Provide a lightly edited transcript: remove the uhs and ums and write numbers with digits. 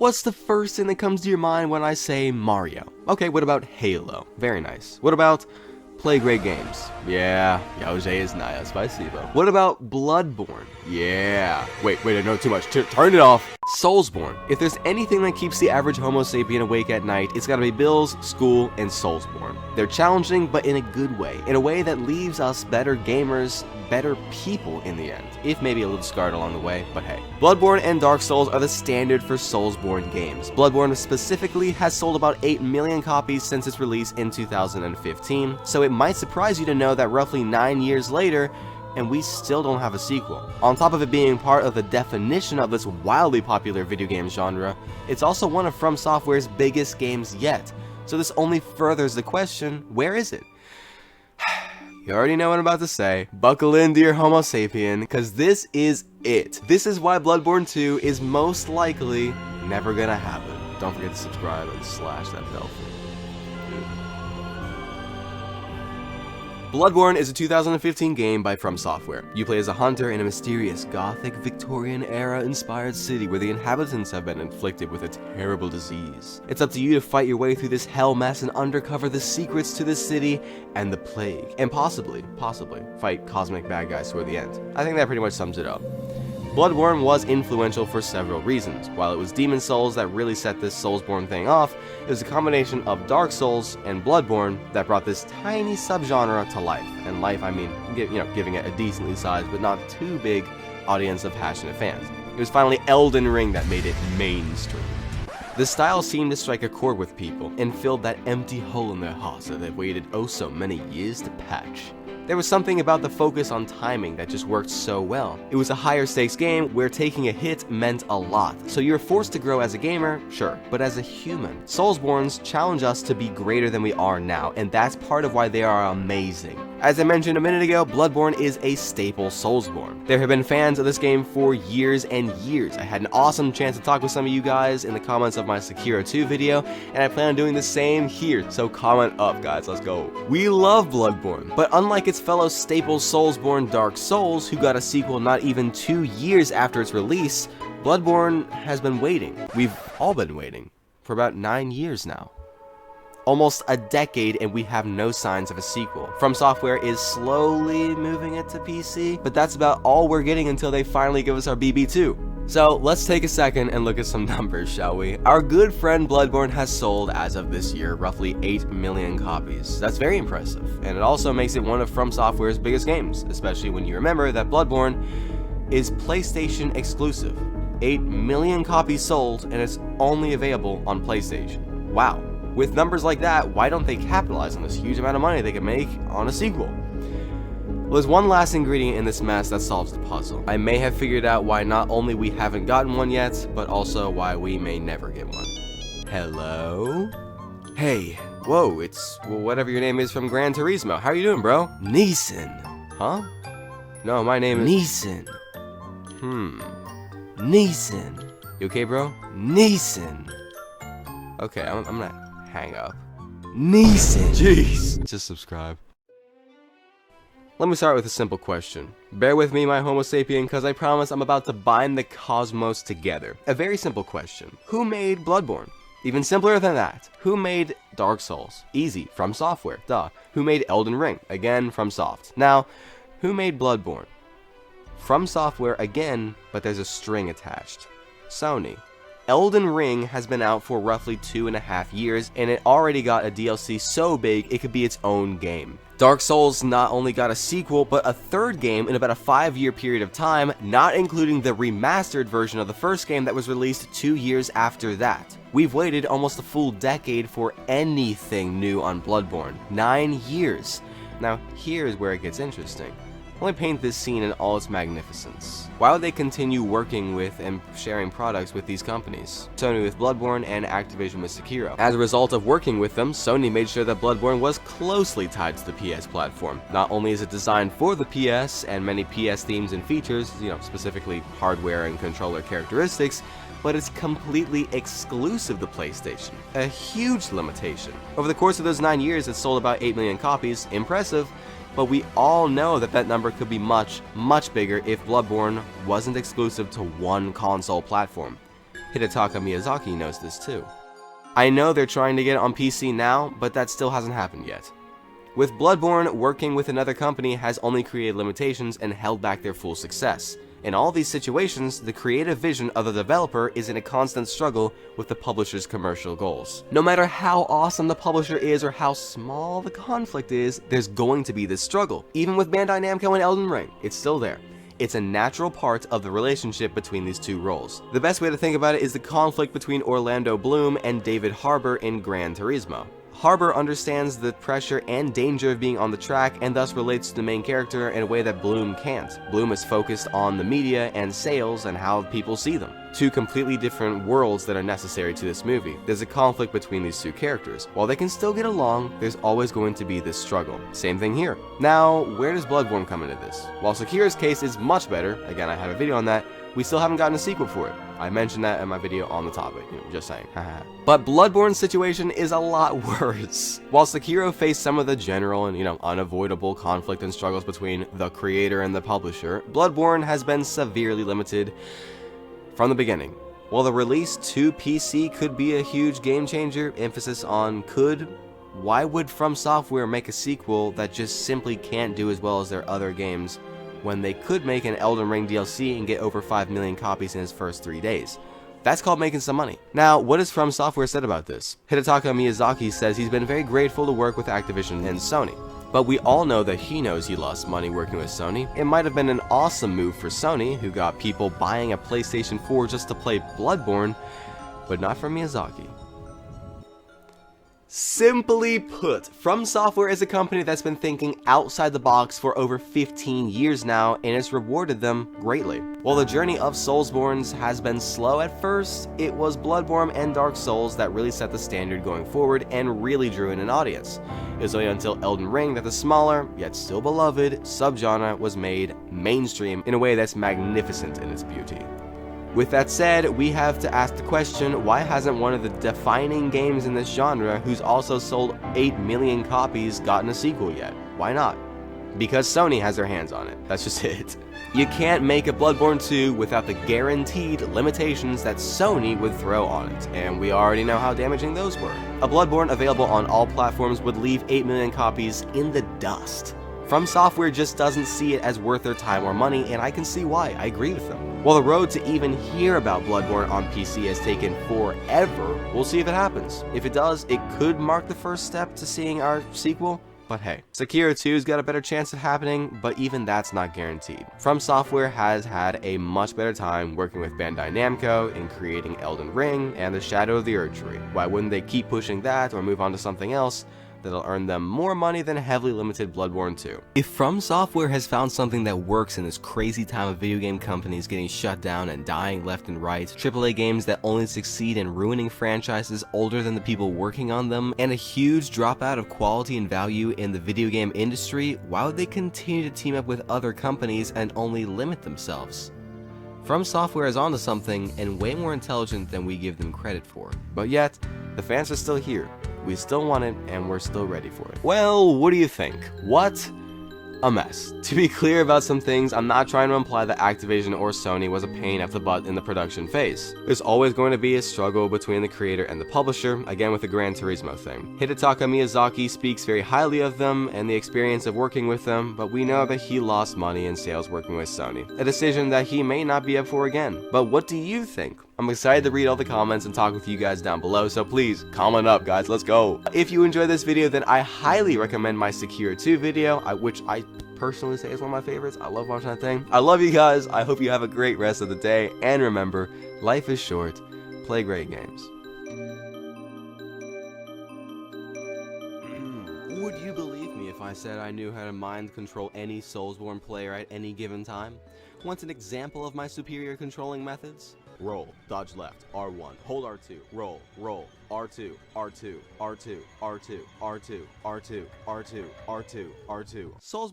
What's the first thing that comes to your mind when I say Mario? Okay, what about Halo? Very nice. What about Play Great Games? Yeah, Yaojay is Naya Spicibo. What about Bloodborne? Yeah. Wait, I know too much. Turn it off. Soulsborne. If there's anything that keeps the average Homo sapien awake at night, it's gotta be bills, school, and Soulsborne. They're challenging, but in a good way. In a way that leaves us better gamers, better people in the end. If maybe a little scarred along the way, but hey. Bloodborne and Dark Souls are the standard for Soulsborne games. Bloodborne specifically has sold about 8 million copies since its release in 2015, so it might surprise you to know that roughly 9 years later, and we still don't have a sequel. On top of it being part of the definition of this wildly popular video game genre, it's also one of FromSoftware's biggest games yet. So this only furthers the question, where is it? You already know what I'm about to say. Buckle in, dear Homo sapien, because this is it. This is why Bloodborne 2 is most likely never gonna happen. Don't forget to subscribe and slash that bell. Bloodborne is a 2015 game by FromSoftware. You play as a hunter in a mysterious, gothic, Victorian-era-inspired city where the inhabitants have been inflicted with a terrible disease. It's up to you to fight your way through this hell mess and uncover the secrets to the city and the plague, and possibly, fight cosmic bad guys toward the end. I think that pretty much sums it up. Bloodborne was influential for several reasons. While it was Demon Souls that really set this Soulsborne thing off, it was a combination of Dark Souls and Bloodborne that brought this tiny subgenre to life. And life, I mean, giving it a decently sized but not too big audience of passionate fans. It was finally Elden Ring that made it mainstream. The style seemed to strike a chord with people and filled that empty hole in their hearts that they've waited oh so many years to patch. There was something about the focus on timing that just worked so well. It was a higher stakes game where taking a hit meant a lot, so you're forced to grow as a gamer, sure, but as a human. Soulsbornes challenge us to be greater than we are now, and that's part of why they are amazing. As I mentioned a minute ago, Bloodborne is a staple Soulsborne. There have been fans of this game for years and years. I had an awesome chance to talk with some of you guys in the comments of my Sekiro 2 video, and I plan on doing the same here, so comment up guys, let's go. We love Bloodborne, but unlike its fellow staple Soulsborne Dark Souls, who got a sequel not even 2 years after its release, Bloodborne has been waiting. We've all been waiting for about 9 years now. Almost a decade and we have no signs of a sequel. FromSoftware is slowly moving it to PC, but that's about all we're getting until they finally give us our BB2. So let's take a second and look at some numbers, shall we? Our good friend Bloodborne has sold, as of this year, roughly 8 million copies. That's very impressive, and it also makes it one of FromSoftware's biggest games, especially when you remember that Bloodborne is PlayStation exclusive. 8 million copies sold, and it's only available on PlayStation. Wow. With numbers like that, why don't they capitalize on this huge amount of money they can make on a sequel? Well, there's one last ingredient in this mess that solves the puzzle. I may have figured out why not only we haven't gotten one yet, but also why we may never get one. Hello? Hey, whoa, it's whatever your name is from Gran Turismo. How are you doing, bro? Neeson. Huh? No, my name is Neeson. Neeson. You okay, bro? Neeson. Okay, I'm gonna hang up. Neeson. Jeez. Just subscribe. Let me start with a simple question. Bear with me, my Homo sapien, because I promise I'm about to bind the cosmos together. A very simple question. Who made Bloodborne? Even simpler than that. Who made Dark Souls? Easy, FromSoftware, duh. Who made Elden Ring? Again, FromSoft. Now, who made Bloodborne? FromSoftware again, but there's a string attached. Sony. Elden Ring has been out for roughly 2.5 years, and it already got a DLC so big it could be its own game. Dark Souls not only got a sequel, but a third game in about a 5-year period of time, not including the remastered version of the first game that was released 2 years after that. We've waited almost a full decade for anything new on Bloodborne. 9 years. Now, here's where it gets interesting. Let me paint this scene in all its magnificence. Why would they continue working with and sharing products with these companies? Sony with Bloodborne and Activision with Sekiro. As a result of working with them, Sony made sure that Bloodborne was closely tied to the PS platform. Not only is it designed for the PS and many PS themes and features, specifically hardware and controller characteristics, but it's completely exclusive to PlayStation. A huge limitation. Over the course of those 9 years, it sold about 8 million copies. Impressive. But we all know that that number could be much, much bigger if Bloodborne wasn't exclusive to one console platform. Hidetaka Miyazaki knows this too. I know they're trying to get it on PC now, but that still hasn't happened yet. With Bloodborne, working with another company has only created limitations and held back their full success. In all these situations, the creative vision of the developer is in a constant struggle with the publisher's commercial goals. No matter how awesome the publisher is or how small the conflict is, there's going to be this struggle. Even with Bandai Namco and Elden Ring, it's still there. It's a natural part of the relationship between these two roles. The best way to think about it is the conflict between Orlando Bloom and David Harbour in Gran Turismo. Harbour understands the pressure and danger of being on the track and thus relates to the main character in a way that Bloom can't. Bloom is focused on the media and sales and how people see them. Two completely different worlds that are necessary to this movie. There's a conflict between these two characters. While they can still get along, there's always going to be this struggle. Same thing here. Now, where does Bloodborne come into this? While Sekiro's case is much better, again I have a video on that, we still haven't gotten a sequel for it. I mentioned that in my video on the topic, just saying. But Bloodborne's situation is a lot worse. While Sekiro faced some of the general and, unavoidable conflict and struggles between the creator and the publisher, Bloodborne has been severely limited from the beginning. While the release to PC could be a huge game changer, emphasis on could, why would FromSoftware make a sequel that just simply can't do as well as their other games when they could make an Elden Ring DLC and get over 5 million copies in its first 3 days? That's called making some money. Now, what has FromSoftware said about this? Hidetaka Miyazaki says he's been very grateful to work with Activision and Sony. But we all know that he knows he lost money working with Sony. It might have been an awesome move for Sony, who got people buying a PlayStation 4 just to play Bloodborne, but not for Miyazaki. Simply put, FromSoftware is a company that's been thinking outside the box for over 15 years now, and it's rewarded them greatly. While the journey of Soulsborne has been slow at first, it was Bloodborne and Dark Souls that really set the standard going forward and really drew in an audience. It was only until Elden Ring that the smaller, yet still beloved, subgenre was made mainstream in a way that's magnificent in its beauty. With that said, we have to ask the question, why hasn't one of the defining games in this genre, who's also sold 8 million copies, gotten a sequel yet? Why not? Because Sony has their hands on it. That's just it. You can't make a Bloodborne 2 without the guaranteed limitations that Sony would throw on it, and we already know how damaging those were. A Bloodborne available on all platforms would leave 8 million copies in the dust. FromSoftware just doesn't see it as worth their time or money, and I can see why. I agree with them. While the road to even hear about Bloodborne on PC has taken forever, we'll see if it happens. If it does, it could mark the first step to seeing our sequel, but hey. Sekiro 2's got a better chance of happening, but even that's not guaranteed. FromSoftware has had a much better time working with Bandai Namco in creating Elden Ring and the Shadow of the Erdtree. Why wouldn't they keep pushing that or move on to something else that'll earn them more money than heavily limited Bloodborne 2. If FromSoftware has found something that works in this crazy time of video game companies getting shut down and dying left and right, AAA games that only succeed in ruining franchises older than the people working on them, and a huge dropout of quality and value in the video game industry, why would they continue to team up with other companies and only limit themselves? FromSoftware is onto something and way more intelligent than we give them credit for. But yet, the fans are still here. We still want it, and we're still ready for it. Well, what do you think? What a mess. To be clear about some things, I'm not trying to imply that Activision or Sony was a pain up the butt in the production phase. There's always going to be a struggle between the creator and the publisher, again with the Gran Turismo thing. Hidetaka Miyazaki speaks very highly of them and the experience of working with them, but we know that he lost money in sales working with Sony. A decision that he may not be up for again. But what do you think? I'm excited to read all the comments and talk with you guys down below, so please, comment up guys, let's go! If you enjoyed this video, then I highly recommend my Sekiro 2 video, which I personally say is one of my favorites. I love watching that thing. I love you guys, I hope you have a great rest of the day, and remember, life is short, play great games. Would you believe me if I said I knew how to mind control any Soulsborne player at any given time? Want an example of my superior controlling methods? Roll, dodge left, R1, hold R2, roll, R2, R2, R2, R2, R2, R2, R2, R2, R2. Soulsborne